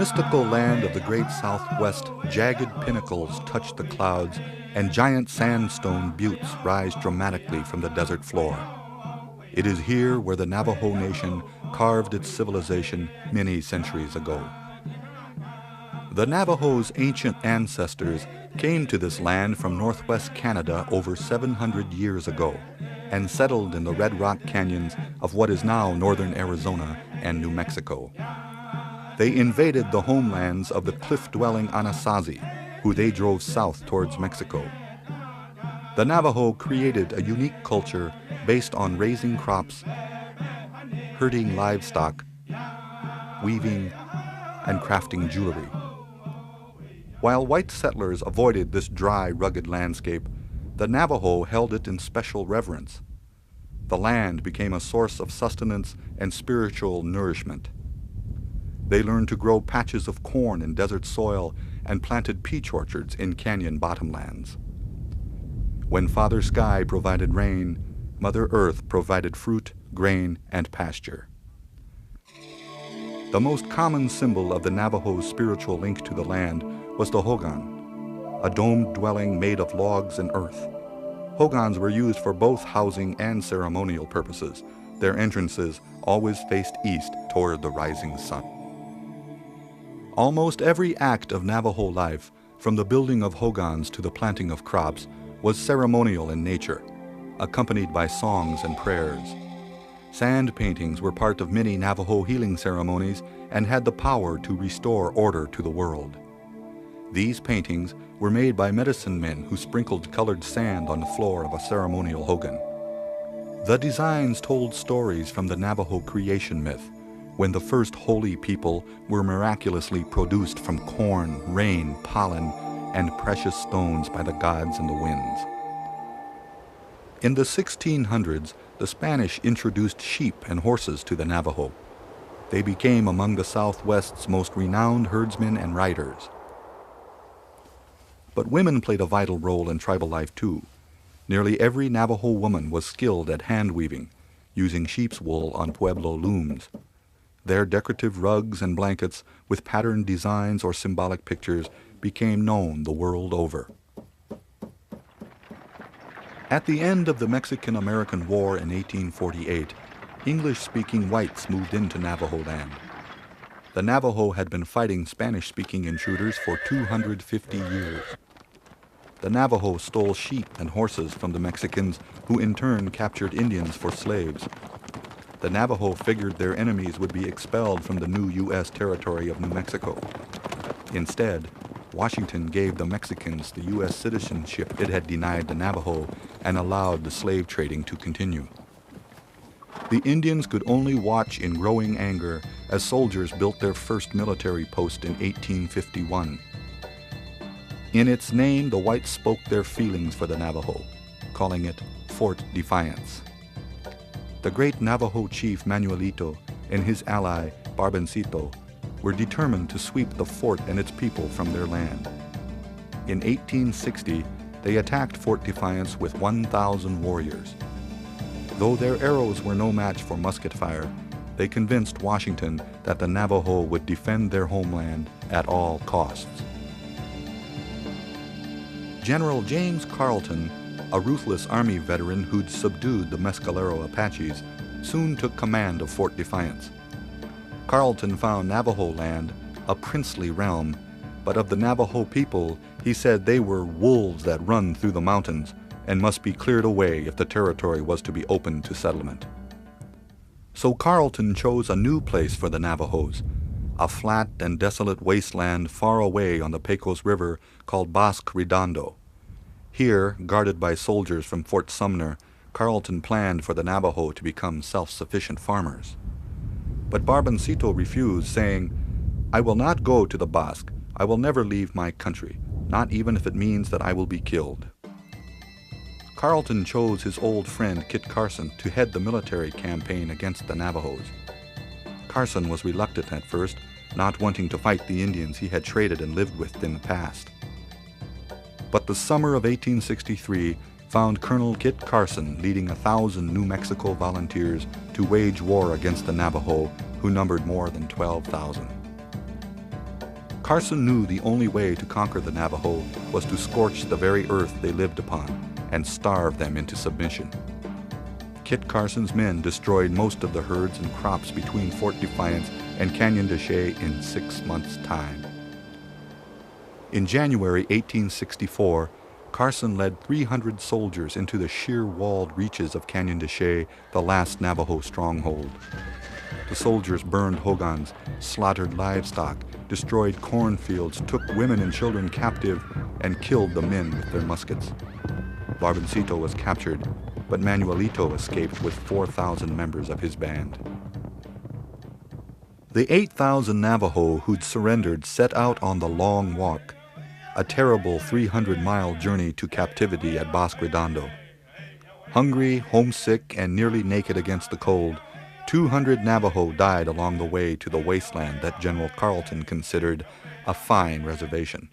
mystical land of the great Southwest, jagged pinnacles touch the clouds, and giant sandstone buttes rise dramatically from the desert floor. It is here where the Navajo Nation carved its civilization many centuries ago. The Navajo's ancient ancestors came to this land from northwest Canada over 700 years ago and settled in the red rock canyons of what is now northern Arizona and New Mexico. They invaded the homelands of the cliff-dwelling Anasazi, who they drove south towards Mexico. The Navajo created a unique culture based on raising crops, herding livestock, weaving, and crafting jewelry. While white settlers avoided this dry, rugged landscape, the Navajo held it in special reverence. The land became a source of sustenance and spiritual nourishment. They learned to grow patches of corn in desert soil and planted peach orchards in canyon bottomlands. When Father Sky provided rain, Mother Earth provided fruit, grain, and pasture. The most common symbol of the Navajo's spiritual link to the land was the hogan, a domed dwelling made of logs and earth. Hogans were used for both housing and ceremonial purposes. Their entrances always faced east toward the rising sun. Almost every act of Navajo life, from the building of hogans to the planting of crops, was ceremonial in nature, accompanied by songs and prayers. Sand paintings were part of many Navajo healing ceremonies and had the power to restore order to the world. These paintings were made by medicine men who sprinkled colored sand on the floor of a ceremonial hogan. The designs told stories from the Navajo creation myth, when the first holy people were miraculously produced from corn, rain, pollen, and precious stones by the gods and the winds. In the 1600s, the Spanish introduced sheep and horses to the Navajo. They became among the Southwest's most renowned herdsmen and riders. But women played a vital role in tribal life too. Nearly every Navajo woman was skilled at hand weaving, using sheep's wool on Pueblo looms. Their decorative rugs and blankets with patterned designs or symbolic pictures became known the world over. At the end of the Mexican-American War in 1848, English-speaking whites moved into Navajo land. The Navajo had been fighting Spanish-speaking intruders for 250 years. The Navajo stole sheep and horses from the Mexicans, who in turn captured Indians for slaves. The Navajo figured their enemies would be expelled from the new U.S. territory of New Mexico. Instead, Washington gave the Mexicans the U.S. citizenship it had denied the Navajo and allowed the slave trading to continue. The Indians could only watch in growing anger as soldiers built their first military post in 1851. In its name, the whites spoke their feelings for the Navajo, calling it Fort Defiance. The great Navajo chief Manuelito and his ally Barbencito were determined to sweep the fort and its people from their land. In 1860, they attacked Fort Defiance with 1,000 warriors. Though their arrows were no match for musket fire, they convinced Washington that the Navajo would defend their homeland at all costs. General James Carleton, a ruthless Army veteran who'd subdued the Mescalero Apaches, soon took command of Fort Defiance. Carleton found Navajo land a princely realm, but of the Navajo people, he said they were wolves that run through the mountains and must be cleared away if the territory was to be opened to settlement. So Carleton chose a new place for the Navajos, a flat and desolate wasteland far away on the Pecos River called Bosque Redondo. Here, guarded by soldiers from Fort Sumner, Carleton planned for the Navajo to become self-sufficient farmers. But Barbencito refused, saying, "I will not go to the Bosque. I will never leave my country, not even if it means that I will be killed." Carleton chose his old friend Kit Carson to head the military campaign against the Navajos. Carson was reluctant at first, not wanting to fight the Indians he had traded and lived with in the past. But the summer of 1863 found Colonel Kit Carson leading 1,000 New Mexico volunteers to wage war against the Navajo, who numbered more than 12,000. Carson knew the only way to conquer the Navajo was to scorch the very earth they lived upon and starve them into submission. Kit Carson's men destroyed most of the herds and crops between Fort Defiance and Canyon de Chelly in 6 months' time. In January 1864, Carson led 300 soldiers into the sheer-walled reaches of Canyon de Chelly, the last Navajo stronghold. The soldiers burned hogans, slaughtered livestock, destroyed cornfields, took women and children captive, and killed the men with their muskets. Barboncito was captured, but Manuelito escaped with 4,000 members of his band. The 8,000 Navajo who'd surrendered set out on the Long Walk, a terrible 300-mile journey to captivity at Bosque Redondo. Hungry, homesick, and nearly naked against the cold, 200 Navajo died along the way to the wasteland that General Carleton considered a fine reservation.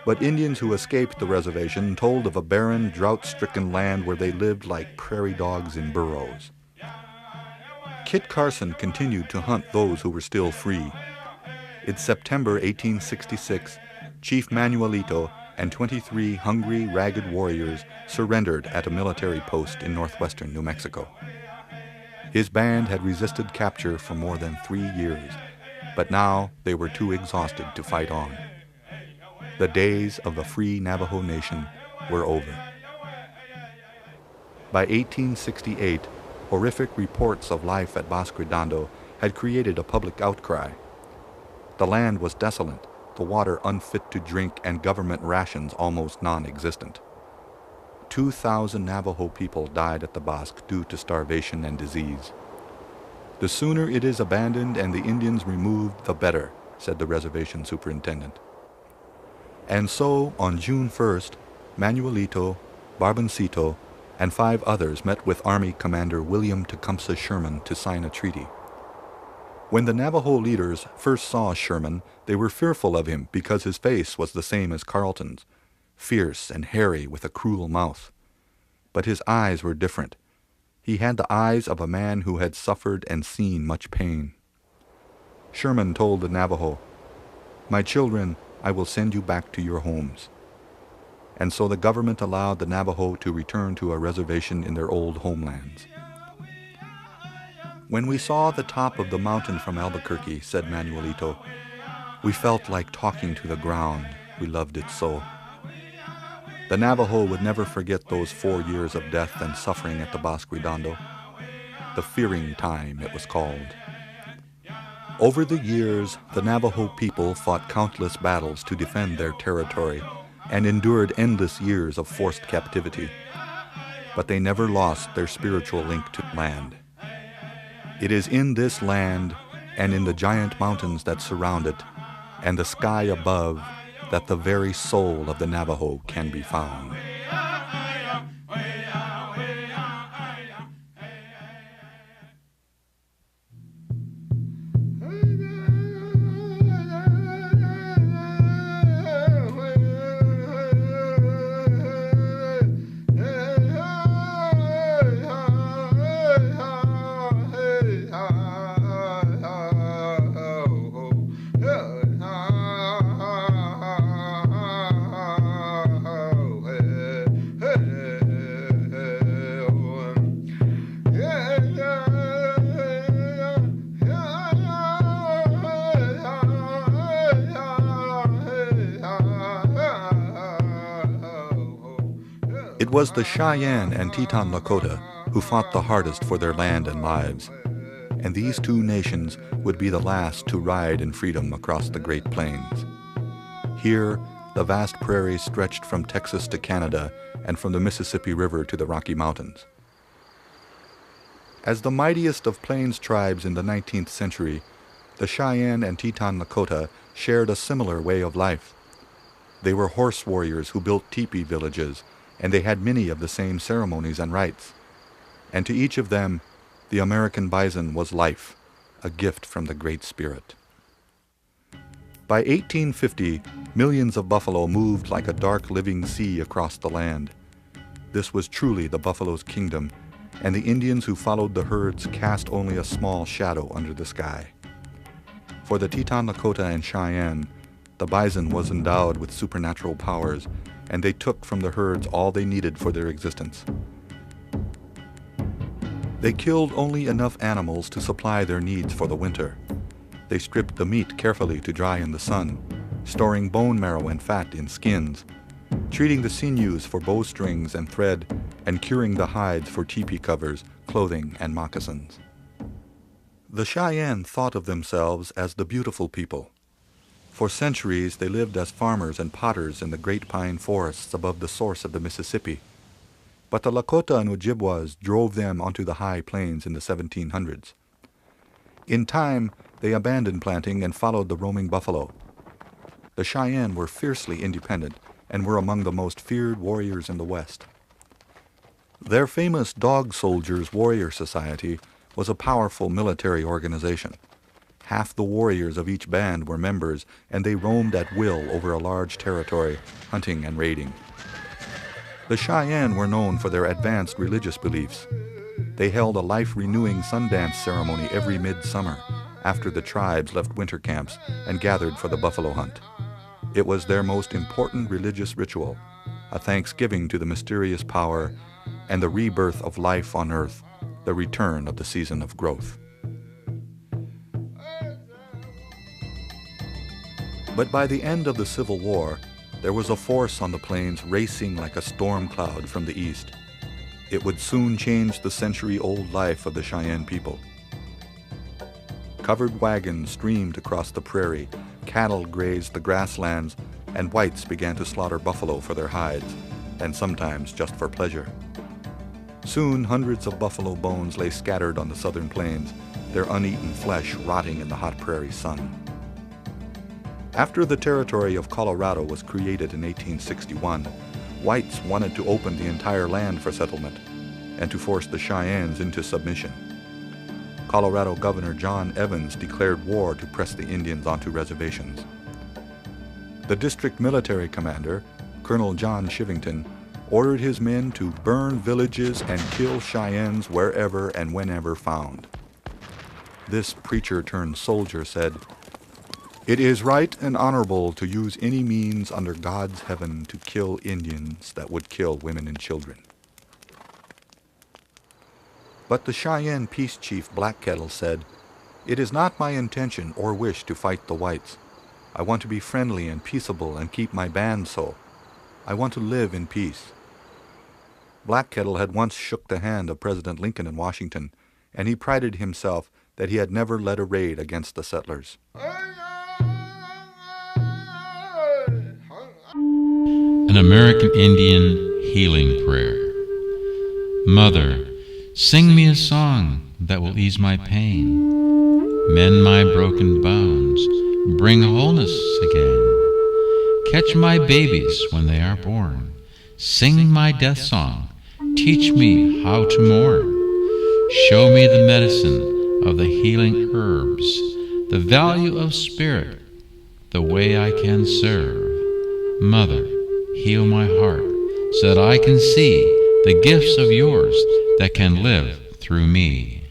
But Indians who escaped the reservation told of a barren, drought-stricken land where they lived like prairie dogs in burrows. Kit Carson continued to hunt those who were still free. In September 1866, Chief Manuelito and 23 hungry, ragged warriors surrendered at a military post in northwestern New Mexico. His band had resisted capture for more than 3 years, but now they were too exhausted to fight on. The days of the free Navajo Nation were over. By 1868, horrific reports of life at Bosque Redondo had created a public outcry. The land was desolate, the water unfit to drink, and government rations almost non-existent. 2,000 Navajo people died at the Bosque due to starvation and disease. The sooner it is abandoned and the Indians removed, the better, said the reservation superintendent. And so, on June 1st, Manuelito, Barboncito, and 5 others met with Army Commander William Tecumseh Sherman to sign a treaty. When the Navajo leaders first saw Sherman, they were fearful of him because his face was the same as Carleton's, fierce and hairy with a cruel mouth. But his eyes were different. He had the eyes of a man who had suffered and seen much pain. Sherman told the Navajo, "My children, I will send you back to your homes." And so the government allowed the Navajo to return to a reservation in their old homelands. "When we saw the top of the mountain from Albuquerque," said Manuelito, "we felt like talking to the ground. We loved it so." The Navajo would never forget those 4 years of death and suffering at the Bosque Redondo. The Fearing Time, it was called. Over the years, the Navajo people fought countless battles to defend their territory and endured endless years of forced captivity. But they never lost their spiritual link to land. It is in this land and in the giant mountains that surround it and the sky above that the very soul of the Navajo can be found. It was the Cheyenne and Teton Lakota who fought the hardest for their land and lives, and these 2 nations would be the last to ride in freedom across the Great Plains. Here, the vast prairies stretched from Texas to Canada and from the Mississippi River to the Rocky Mountains. As the mightiest of Plains tribes in the 19th century, the Cheyenne and Teton Lakota shared a similar way of life. They were horse warriors who built teepee villages, and they had many of the same ceremonies and rites. And to each of them, the American bison was life, a gift from the Great Spirit. By 1850, millions of buffalo moved like a dark living sea across the land. This was truly the buffalo's kingdom, and the Indians who followed the herds cast only a small shadow under the sky. For the Teton Lakota and Cheyenne, the bison was endowed with supernatural powers, and they took from the herds all they needed for their existence. They killed only enough animals to supply their needs for the winter. They stripped the meat carefully to dry in the sun, storing bone marrow and fat in skins, treating the sinews for bowstrings and thread, and curing the hides for teepee covers, clothing, and moccasins. The Cheyenne thought of themselves as the beautiful people. For centuries they lived as farmers and potters in the great pine forests above the source of the Mississippi. But the Lakota and Ojibwas drove them onto the high plains in the 1700s. In time, they abandoned planting and followed the roaming buffalo. The Cheyenne were fiercely independent and were among the most feared warriors in the West. Their famous Dog Soldiers Warrior Society was a powerful military organization. Half the warriors of each band were members, and they roamed at will over a large territory, hunting and raiding. The Cheyenne were known for their advanced religious beliefs. They held a life-renewing Sundance ceremony every midsummer, after the tribes left winter camps and gathered for the buffalo hunt. It was their most important religious ritual, a thanksgiving to the mysterious power and the rebirth of life on earth, the return of the season of growth. But by the end of the Civil War, there was a force on the plains racing like a storm cloud from the east. It would soon change the century-old life of the Cheyenne people. Covered wagons streamed across the prairie, cattle grazed the grasslands, and whites began to slaughter buffalo for their hides, and sometimes just for pleasure. Soon hundreds of buffalo bones lay scattered on the southern plains, their uneaten flesh rotting in the hot prairie sun. After the territory of Colorado was created in 1861, whites wanted to open the entire land for settlement and to force the Cheyennes into submission. Colorado Governor John Evans declared war to press the Indians onto reservations. The district military commander, Colonel John Shivington, ordered his men to burn villages and kill Cheyennes wherever and whenever found. This preacher-turned-soldier said, "It is right and honorable to use any means under God's heaven to kill Indians that would kill women and children." But the Cheyenne peace chief Black Kettle said, "It is not my intention or wish to fight the whites. I want to be friendly and peaceable and keep my band so. I want to live in peace." Black Kettle had once shook the hand of President Lincoln in Washington, and he prided himself that he had never led a raid against the settlers. An American Indian Healing Prayer. Mother, sing me a song that will ease my pain, mend my broken bones, bring wholeness again. Catch my babies when they are born, sing my death song, teach me how to mourn. Show me the medicine of the healing herbs, the value of spirit, the way I can serve. Mother, heal my heart so that I can see the gifts of yours that can live through me.